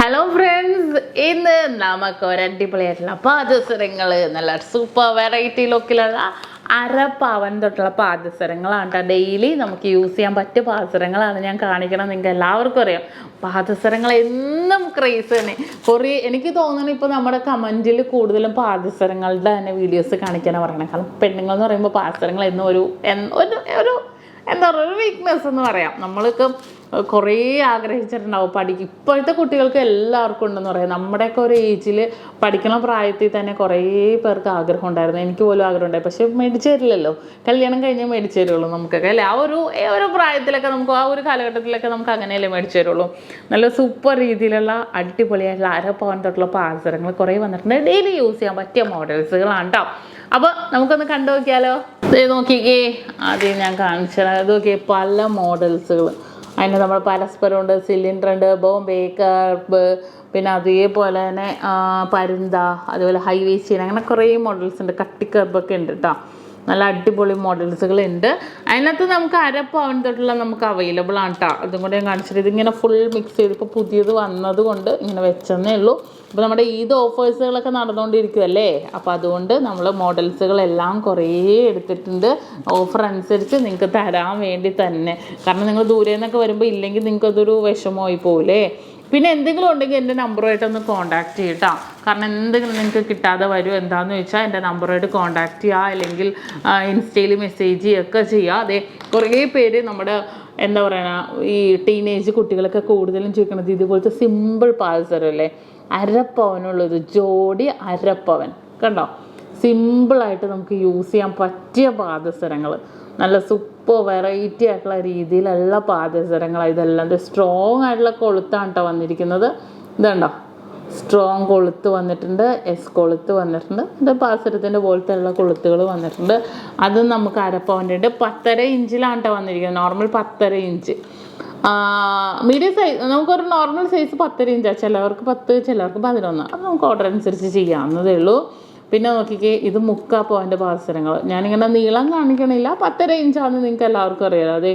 Hello friends, ഇന്ന് നമുക്ക് ഒരടിപൊളിയായിട്ടുള്ള പാദസരങ്ങൾ നല്ല സൂപ്പർ വെറൈറ്റി ലുക്കിലുള്ള അരപ്പവൻ തൊട്ടുള്ള പാദസരങ്ങളാണ്. ഡെയിലി നമുക്ക് യൂസ് ചെയ്യാൻ പറ്റിയ പാദസരങ്ങളാണ് ഞാൻ കാണിക്കണം. നിങ്ങൾക്ക് എല്ലാവർക്കും അറിയാം പാദസരങ്ങൾ എന്നും ക്രേസ് തന്നെ. എനിക്ക് തോന്നുന്നു ഇപ്പോൾ നമ്മുടെ കമൻറ്റിൽ കൂടുതലും പാദസരങ്ങളുടെ തന്നെ വീഡിയോസ് കാണിക്കാനാണ് പറയണത്. കാരണം പെണ്ണുങ്ങൾ എന്ന് പറയുമ്പോൾ പാദസരങ്ങൾ എന്നും ഒരു എന്താ പറയുക, ഒരു വീക്ക്നെസ് എന്ന് പറയാം. നമ്മൾക്ക് കുറേ ആഗ്രഹിച്ചിട്ടുണ്ടാവും ഇപ്പോഴത്തെ കുട്ടികൾക്ക് എല്ലാവർക്കും ഉണ്ടെന്ന് പറയാം. നമ്മുടെയൊക്കെ ഒരു ഏജിൽ പഠിക്കുന്ന പ്രായത്തിൽ തന്നെ കുറേ പേർക്ക് ആഗ്രഹം ഉണ്ടായിരുന്നു. എനിക്ക് പോലും ആഗ്രഹം ഉണ്ടായി, പക്ഷെ മേടിച്ചു തരില്ലല്ലോ. കല്യാണം കഴിഞ്ഞാൽ മേടിച്ചു തരുള്ളൂ നമുക്കൊക്കെ അല്ലേ. ആ ഒരു പ്രായത്തിലൊക്കെ നമുക്ക് ആ ഒരു കാലഘട്ടത്തിലൊക്കെ നമുക്ക് അങ്ങനെയല്ലേ മേടിച്ചു തരുള്ളൂ. നല്ല സൂപ്പർ രീതിയിലുള്ള അടിപൊളിയായിട്ടുള്ള അരപ്പവൻ തൊട്ടുള്ള പാദസരങ്ങൾ കുറേ വന്നിട്ടുണ്ട്. ഡെയിലി യൂസ് ചെയ്യാൻ പറ്റിയ മോഡൽസുകളാണ് കേട്ടോ. അപ്പോൾ നമുക്കൊന്ന് കണ്ടു നോക്കിയാലോ. ഇത് നോക്കിക്കേ, ആദ്യം ഞാൻ കാണിച്ചത് ഇത് നോക്കിയേ, പല മോഡൽസുകൾ. അതിന് നമ്മൾ പരസ്പരം ഉണ്ട്, സിലിണ്ടർ ഉണ്ട്, ബോംബെ കർബ്, പിന്നെ അതേപോലെ തന്നെ പരുന്ത, അതുപോലെ ഹൈവേ ചെയിൻ, അങ്ങനെ കുറേ മോഡൽസ് ഉണ്ട്. കട്ടിക്കർബൊക്കെ ഉണ്ട് കേട്ടോ. നല്ല അടിപൊളി മോഡൽസുകൾ ഉണ്ട്. അതിനകത്ത് നമുക്ക് അരപ്പവൻ തൊട്ടുള്ള നമുക്ക് അവൈലബിൾ ആണ് കേട്ടോ. അതും കൂടെ ഞാൻ കാണിച്ചിട്ട് ഇതിങ്ങനെ ഫുൾ മിക്സ് ചെയ്ത് ഇപ്പോൾ പുതിയത് വന്നത് കൊണ്ട് ഇങ്ങനെ വെച്ചെന്നേ ഉള്ളൂ. അപ്പോൾ നമ്മുടെ ഈദ് ഓഫേഴ്സുകളൊക്കെ നടന്നുകൊണ്ടിരിക്കുമല്ലേ, അപ്പോൾ അതുകൊണ്ട് നമ്മൾ മോഡൽസുകളെല്ലാം കുറേ എടുത്തിട്ടുണ്ട്. ഓഫർ അനുസരിച്ച് നിങ്ങൾക്ക് തരാൻ വേണ്ടി തന്നെ. കാരണം നിങ്ങൾ ദൂരെ നിന്നൊക്കെ വരുമ്പോൾ ഇല്ലെങ്കിൽ നിങ്ങൾക്കതൊരു വിഷമമായി പോകില്ലേ. പിന്നെ എന്തെങ്കിലും ഉണ്ടെങ്കിൽ എൻ്റെ നമ്പറുമായിട്ടൊന്ന് കോൺടാക്റ്റ് ചെയ്യട്ടോ. കാരണം എന്തെങ്കിലും നിങ്ങൾക്ക് കിട്ടാതെ വരും എന്താണെന്ന് ചോദിച്ചാൽ എൻ്റെ നമ്പറുമായിട്ട് കോൺടാക്റ്റ് ചെയ്യുക, അല്ലെങ്കിൽ ഇൻസ്റ്റയിൽ മെസ്സേജ് ചെയ്യുകയൊക്കെ ചെയ്യുക. അതെ, കുറേ പേര് നമ്മുടെ എന്താ പറയുക, ഈ ടീനേജ് കുട്ടികളൊക്കെ കൂടുതലും ചോദിക്കണത് ഇതുപോലത്തെ സിമ്പിൾ പാദസരമല്ലേ, അരപ്പവനുള്ളത്, ജോഡി അരപ്പവൻ കണ്ടോ. സിമ്പിളായിട്ട് നമുക്ക് യൂസ് ചെയ്യാൻ പറ്റിയ പാദസരങ്ങൾ, നല്ല സൂപ്പർ വെറൈറ്റി ആയിട്ടുള്ള രീതിയിലുള്ള പാദസരങ്ങളാണ് ഇതെല്ലാം. സ്ട്രോങ് ആയിട്ടുള്ള കൊളുത്താണ് കേട്ടോ വന്നിരിക്കുന്നത്. ഇതുണ്ടോ, സ്ട്രോങ് കൊളുത്ത് വന്നിട്ടുണ്ട്, കൊളുത്ത് വന്നിട്ടുണ്ട്. ഇത് പാദസരത്തിൻ്റെ പോലത്തെ ഉള്ള കൊളുത്തുകൾ വന്നിട്ടുണ്ട്. അതും നമുക്ക് അരപ്പവൻ്റെ ഉണ്ട്. 10.5 ഇഞ്ചിലാണ് കേട്ടോ വന്നിരിക്കുന്നത്. Normal 10.5 inch. മീഡിയം സൈസ്, നമുക്കൊരു നോർമൽ സൈസ് 10.5 ഇഞ്ചാണ്. ചിലവർക്ക് 10, ചിലവർക്ക് 11. അത് നമുക്ക് ഓർഡർ അനുസരിച്ച് ചെയ്യാവുന്നതേ ഉള്ളൂ. പിന്നെ നോക്കിക്കേ, ഇത് 3/4 പവൻ്റെ പാദസരങ്ങൾ. ഞാനിങ്ങനെ നീളം കാണിക്കണില്ല, 10.5 ഇഞ്ചാണെന്ന് നിങ്ങൾക്ക് എല്ലാവർക്കും അറിയാലോ. അതെ,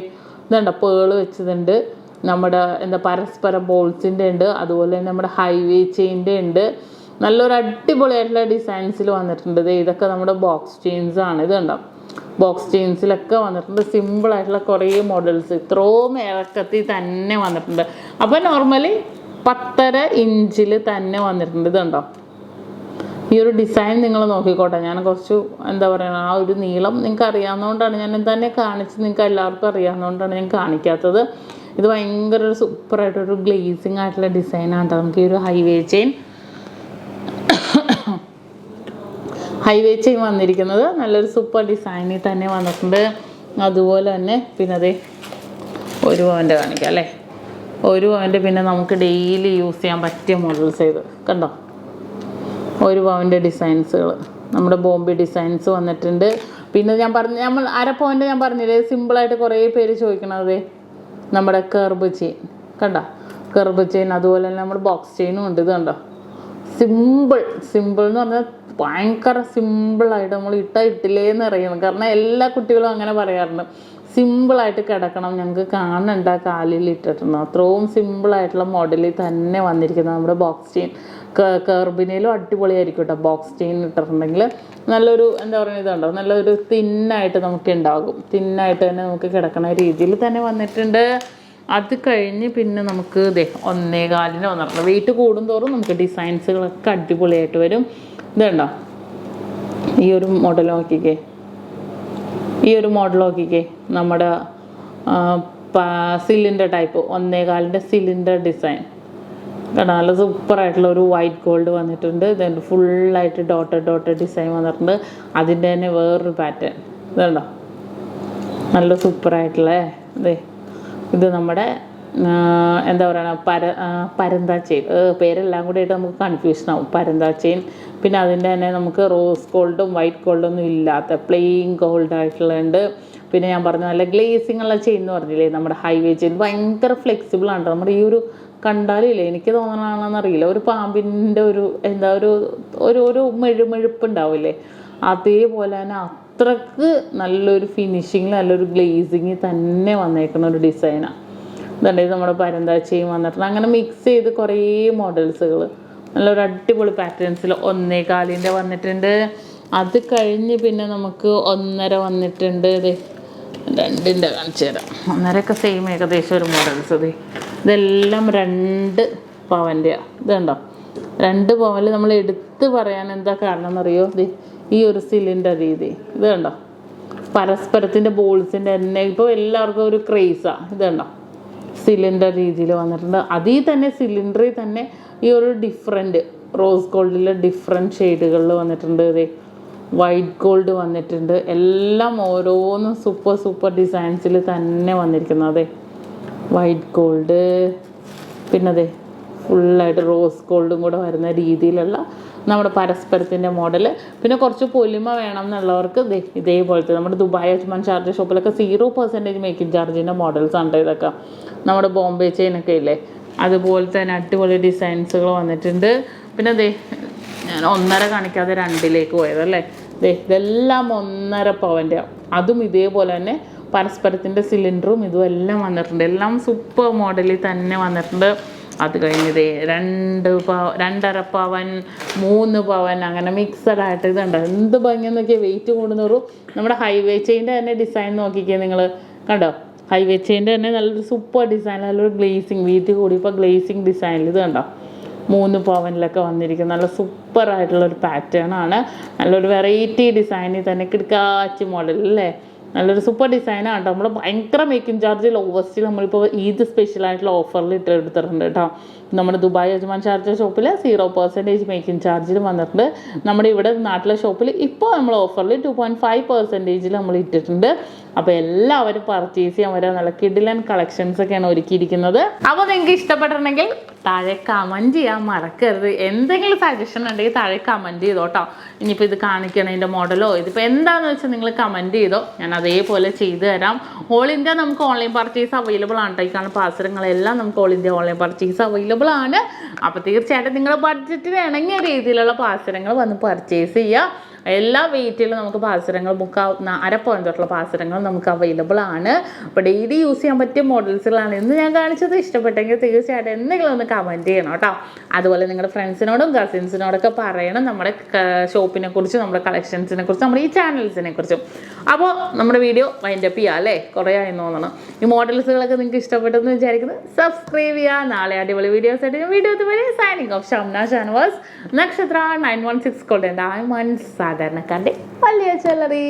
ഇതുണ്ട്, പേള് വെച്ചതുണ്ട്, നമ്മുടെ പരസ്പരം ബോൾസിൻ്റെ ഉണ്ട്, അതുപോലെ തന്നെ നമ്മുടെ ഹൈവേ ചെയിൻ്റെ ഉണ്ട്. നല്ലൊരു അടിപൊളിയായിട്ടുള്ള ഡിസൈൻസിൽ വന്നിട്ടുണ്ട്. ഇതൊക്കെ നമ്മുടെ ബോക്സ് ചെയിൻസ് ആണ്. ഇത് കണ്ടോ, ബോക്സ് ചെയിൻസിലൊക്കെ വന്നിട്ടുണ്ട്. സിമ്പിളായിട്ടുള്ള കുറേ മോഡൽസ് ഇത്രയും ഇറക്കത്തിൽ തന്നെ വന്നിട്ടുണ്ട്. അപ്പോൾ നോർമലി 10.5 ഇഞ്ചിൽ തന്നെ വന്നിട്ടുണ്ട്. ഇതുണ്ടോ, ഈ ഒരു ഡിസൈൻ നിങ്ങൾ നോക്കിക്കോട്ടെ. ഞാൻ കുറച്ച് എന്താ പറയുക, ആ ഒരു നീളം നിങ്ങൾക്ക് അറിയാവുന്നതുകൊണ്ടാണ് ഞാൻ തന്നെ കാണിച്ച്, നിങ്ങൾക്ക് എല്ലാവർക്കും അറിയാവുന്നതുകൊണ്ടാണ് ഞാൻ കാണിക്കാത്തത്. ഇത് ഭയങ്കര ഒരു സൂപ്പറായിട്ടൊരു ഗ്ലേസിങ് ആയിട്ടുള്ള ഡിസൈനാണ് കേട്ടോ. നമുക്ക് ഈ ഒരു ഹൈവേ ചെയിൻ വന്നിരിക്കുന്നത് നല്ലൊരു സൂപ്പർ ഡിസൈനിൽ തന്നെ വന്നിട്ടുണ്ട്. അതുപോലെ തന്നെ പിന്നെ അതേ 1 പവൻ്റെ കാണിക്കാം അല്ലേ. 1 പവൻ്റെ പിന്നെ നമുക്ക് ഡെയിലി യൂസ് ചെയ്യാൻ പറ്റിയ മോഡൽസ് ഇത് കണ്ടോ. 1 പവൻ്റെ ഡിസൈൻസുകൾ, നമ്മുടെ ബോംബെ ഡിസൈൻസ് വന്നിട്ടുണ്ട്. പിന്നെ നമ്മൾ അരപ്പവൻ്റെ ഞാൻ പറഞ്ഞില്ലേ, സിമ്പിളായിട്ട് കുറേ പേര് ചോദിക്കണത് നമ്മുടെ കർബ് ചെയിൻ കണ്ടോ, കർബ് ചെയിൻ. അതുപോലെ തന്നെ നമ്മുടെ ബോക്സ് ചെയിനും ഉണ്ട്. ഇത് കണ്ടോ, സിമ്പിൾ എന്ന് പറഞ്ഞാൽ ഭയങ്കര സിമ്പിളായിട്ട് നമ്മൾ ഇട്ടില്ലേന്ന് അറിയണം. കാരണം എല്ലാ കുട്ടികളും അങ്ങനെ പറയാറുണ്ട്, സിമ്പിളായിട്ട് കിടക്കണം, ഞങ്ങൾക്ക് കാണണ്ട കാലിൽ ഇട്ടിട്ടുണ്ട്. അത്രയും സിമ്പിളായിട്ടുള്ള മോഡലിൽ തന്നെ വന്നിരിക്കുന്നത് നമ്മുടെ ബോക്സ് ചെയിൻ. കർബിനേലും അടിപൊളിയായിരിക്കും കേട്ടോ. ബോക്സ് ചെയിൻ ഇട്ടിട്ടുണ്ടെങ്കിൽ നല്ലൊരു എന്താ പറയുക, ഇതുണ്ടോ, നല്ലൊരു തിന്നായിട്ട് നമുക്ക് ഉണ്ടാകും. തിന്നായിട്ട് തന്നെ നമുക്ക് കിടക്കണ രീതിയിൽ തന്നെ വന്നിട്ടുണ്ട്. അത് കഴിഞ്ഞ് പിന്നെ നമുക്ക് 1.25 വന്നിട്ടുണ്ട്. വെയിറ്റ് കൂടുന്തോറും നമുക്ക് ഡിസൈൻസുകളൊക്കെ അടിപൊളിയായിട്ട് വരും. ഇതുണ്ടോ, ഈ ഒരു മോഡൽ നോക്കിക്കേ, നമ്മുടെ സിലിണ്ടർ ടൈപ്പ് 1.25 സിലിണ്ടർ ഡിസൈൻ കണ്ടോ. നല്ല സൂപ്പറായിട്ടുള്ള ഒരു വൈറ്റ് ഗോൾഡ് വന്നിട്ടുണ്ട്. ഇതുണ്ട്, ഫുള്ളായിട്ട് ഡോട്ടഡ് ഡിസൈൻ വന്നിട്ടുണ്ട്. അതിൻ്റെ തന്നെ വേറൊരു പാറ്റേൺ ഇതുണ്ടോ, നല്ല സൂപ്പറായിട്ടുള്ള. ഇത് നമ്മുടെ എന്താ പറയുക, പരന്ത ചെയിൻ. പേരെല്ലാം കൂടി ആയിട്ട് നമുക്ക് കൺഫ്യൂഷൻ ആവും. പരന്ത ചെയിൻ. പിന്നെ അതിൻ്റെ തന്നെ നമുക്ക് റോസ് ഗോൾഡും വൈറ്റ് ഗോൾഡൊന്നും ഇല്ലാത്ത പ്ലെയിൻ ഗോൾഡ് ആയിട്ടുള്ള ഉണ്ട്. പിന്നെ ഞാൻ പറഞ്ഞ നല്ല ഗ്ലേസിങ് ഉള്ള ചെയിൻ എന്ന് പറഞ്ഞില്ലേ, നമ്മുടെ ഹൈവേ ചെയിൻ ഭയങ്കര ഫ്ലെക്സിബിളാണ്. നമ്മുടെ ഈ ഒരു കണ്ടാലില്ലേ, എനിക്ക് തോന്നണമെന്നറിയില്ല, ഒരു പാമ്പിൻ്റെ ഒരു എന്താ ഒരു മെഴുമെഴുപ്പ് ഉണ്ടാവില്ലേ, അതേപോലെ തന്നെ അത്രക്ക് നല്ലൊരു ഫിനിഷിങ്, നല്ലൊരു ഗ്ലേസിങ് തന്നെ വന്നേക്കുന്ന ഒരു ഡിസൈനാണ്. ഇതുണ്ട്, ഇത് നമ്മുടെ പരന്താച്ചയും വന്നിട്ടുണ്ട്. അങ്ങനെ മിക്സ് ചെയ്ത് കുറേ മോഡൽസുകൾ നല്ലൊരു അടിപൊളി പാറ്റേൺസിൽ 1.25 വന്നിട്ടുണ്ട്. അത് കഴിഞ്ഞ് പിന്നെ നമുക്ക് 1.5 വന്നിട്ടുണ്ട്. ഇത് 2ൻ്റെ കാണിച്ചു തരാം. 1.5 സെയിം ഏകദേശം ഒരു മോഡൽസ്. ഇതെല്ലാം 2 പവൻ്റെയാണ്. ഇതുണ്ടോ, 2 പവനിൽ നമ്മൾ എടുത്ത് പറയാൻ എന്താ കാരണം എന്നറിയോ? ഈ ഒരു സിലിണ്ടർ രീതി. ഇത് കണ്ടോ, പരസ്പരത്തിൻ്റെ ബോൾസിൻ്റെ തന്നെ ഇപ്പോൾ എല്ലാവർക്കും ഒരു ക്രേസാണ്. ഇത് കണ്ടോ, സിലിണ്ടർ രീതിയിൽ വന്നിട്ടുണ്ട്. അതിൽ തന്നെ സിലിണ്ടറിൽ തന്നെ ഈ ഒരു ഡിഫറെൻറ്റ് റോസ് ഗോൾഡിൽ ഡിഫറെൻറ്റ് ഷെയ്ഡുകളിൽ വന്നിട്ടുണ്ട്. വൈറ്റ് ഗോൾഡ് വന്നിട്ടുണ്ട്. എല്ലാം ഓരോന്നും സൂപ്പർ ഡിസൈൻസിൽ തന്നെ വന്നിരിക്കുന്നത്. വൈറ്റ് ഗോൾഡ്, പിന്നെ ഫുള്ളായിട്ട് റോസ് ഗോൾഡും കൂടെ വരുന്ന രീതിയിലുള്ള നമ്മുടെ പരസ്പരത്തിൻ്റെ മോഡൽ. പിന്നെ കുറച്ച് പൊലിമ വേണം എന്നുള്ളവർക്ക് ഇതേപോലത്തെ നമ്മുടെ ദുബായ് അജ്മാൻ ഷാർജ ഷോപ്പിലൊക്കെ 0% മേക്കിംഗ് ചാർജിൻ്റെ മോഡൽസ് ആണ് ഇതൊക്കെ. നമ്മുടെ ബോംബെ ചെയിനൊക്കെ ഇല്ലേ, അതുപോലെ തന്നെ അടിപൊളി ഡിസൈൻസുകൾ വന്നിട്ടുണ്ട്. പിന്നെ ഞാൻ 1.5 കാണിക്കാതെ 2ലേക്ക് പോയതല്ലേ. ഇതെല്ലാം 1.5 പവൻ്റെ. അതും ഇതേപോലെ തന്നെ പരസ്പരത്തിൻ്റെ സിലിണ്ടറും ഇതും എല്ലാം വന്നിട്ടുണ്ട്. എല്ലാം സൂപ്പർ മോഡലിൽ തന്നെ വന്നിട്ടുണ്ട്. അത് കഴിഞ്ഞത് 2.5 പവൻ, 3 പവൻ, അങ്ങനെ മിക്സഡ് ആയിട്ട്. ഇതുണ്ട്, എന്ത് ഭംഗിയെന്ന് നോക്കിയാൽ. വെയിറ്റ് കൂടുന്നൊരു നമ്മുടെ ഹൈവേ ചെയിൻ്റെ തന്നെ ഡിസൈൻ നോക്കിക്കേ നിങ്ങൾ. കണ്ടോ, ഹൈവേ ചെയിൻ്റെ തന്നെ നല്ലൊരു സൂപ്പർ ഡിസൈൻ, നല്ലൊരു ഗ്ലേസിങ്. വെയിറ്റ് കൂടിയപ്പോൾ ഗ്ലേസിങ് ഡിസൈനിൽ ഇത് കണ്ടോ 3 പവനിലൊക്കെ വന്നിരിക്കും. നല്ല സൂപ്പറായിട്ടുള്ളൊരു പാറ്റേൺ ആണ്. നല്ലൊരു വെറൈറ്റി ഡിസൈനിൽ തന്നെ കിടക്കാച്ചി മോഡൽ അല്ലേ. നല്ലൊരു സൂപ്പർ ഡിസൈനാണ് കേട്ടോ. നമ്മൾ ഭയങ്കര മേക്കിംഗ് ചാർജ് ലോവസ്റ്റിൽ നമ്മളിപ്പോൾ ഈദ് സ്പെഷ്യലായിട്ടുള്ള ഓഫറിൽ എടുത്തിട്ടുണ്ട് കേട്ടോ. നമ്മുടെ ദുബായ് അജ്മാൻ ഷാർജ ഷോപ്പിൽ 0% മേക്കിംഗ് ചാർജിൽ വന്നിട്ടുണ്ട്. നമ്മുടെ ഇവിടെ നാട്ടിലെ ഷോപ്പിൽ ഇപ്പോൾ നമ്മൾ ഓഫറിൽ 2.5% നമ്മൾ ഇട്ടിട്ടുണ്ട്. അപ്പോൾ എല്ലാവരും പർച്ചേസ് ചെയ്യാൻ വരാൻ നല്ല കിഡിലൻ കളക്ഷൻസ് ഒക്കെയാണ് ഒരുക്കിയിരിക്കുന്നത്. അപ്പോൾ നിങ്ങൾക്ക് ഇഷ്ടപ്പെട്ടിട്ടുണ്ടെങ്കിൽ താഴെ കമൻറ്റ് ചെയ്യാൻ മറക്കരുത്. എന്തെങ്കിലും സജഷൻ ഉണ്ടെങ്കിൽ താഴെ കമൻറ്റ് ചെയ്തോട്ടോ. ഇനിയിപ്പോൾ ഇത് കാണിക്കണതിൻ്റെ മോഡലോ ഇതിപ്പോൾ എന്താണെന്ന് വെച്ചാൽ നിങ്ങൾ കമൻറ്റ് ചെയ്തോ, ഞാൻ അതേപോലെ ചെയ്തു തരാം. ഓൾ ഇന്ത്യ നമുക്ക് ഓൺലൈൻ പർച്ചേസ് അവൈലബിൾ ആണ് കേട്ടോ. ഈ കാണുന്ന പാസരങ്ങളെല്ലാം നമുക്ക് all India online purchase available ആണ്. അപ്പോൾ തീർച്ചയായിട്ടും നിങ്ങളുടെ ബഡ്ജറ്റിന് ഇണങ്ങിയ രീതിയിലുള്ള പാസരങ്ങൾ വന്ന് പർച്ചേസ് ചെയ്യുക. എല്ലാ വെയിറ്റിലും നമുക്ക് പാസരങ്ങൾ മുക്കാവുന്ന 1/2 പവൻ തൊട്ടുള്ള പാസരങ്ങൾ നമുക്ക് അവൈലബിൾ ആണ്. അപ്പോൾ ഡെയിലി യൂസ് ചെയ്യാൻ പറ്റിയ മോഡൽസുകളാണ് ഇന്ന് ഞാൻ കാണിച്ചത്. ഇഷ്ടപ്പെട്ടെങ്കിൽ തീർച്ചയായിട്ടും എന്തെങ്കിലും ഒന്ന് കമൻറ്റ് ചെയ്യണം കേട്ടോ. അതുപോലെ നിങ്ങളുടെ ഫ്രണ്ട്സിനോടും കസിൻസിനോടൊക്കെ പറയണം നമ്മുടെ ഷോപ്പിനെ കുറിച്ച്, നമ്മുടെ കളക്ഷൻസിനെ കുറിച്ച്, നമ്മുടെ ഈ ചാനൽസിനെ കുറിച്ചും. അപ്പോൾ നമ്മുടെ വീഡിയോ വൈൻഡപ്പ് ചെയ്യുക അല്ലേ, കുറേ ആയി തോന്നണം. ഈ മോഡൽസുകളൊക്കെ നിങ്ങൾക്ക് ഇഷ്ടപ്പെട്ടെന്ന് വിചാരിക്കുന്നത് സബ്സ്ക്രൈബ് ചെയ്യുക. നാളെ അടിപൊളി വീഡിയോസ് ആയിട്ട് വീഡിയോ വരെ സൈനിങ് ഓഫ്. ഷംന ചാനൽസ് നക്ഷത്ര 916 ഡയമണ്ട്സ്, സാധാരണക്കാരുടെ വലിയ ജ്വല്ലറി.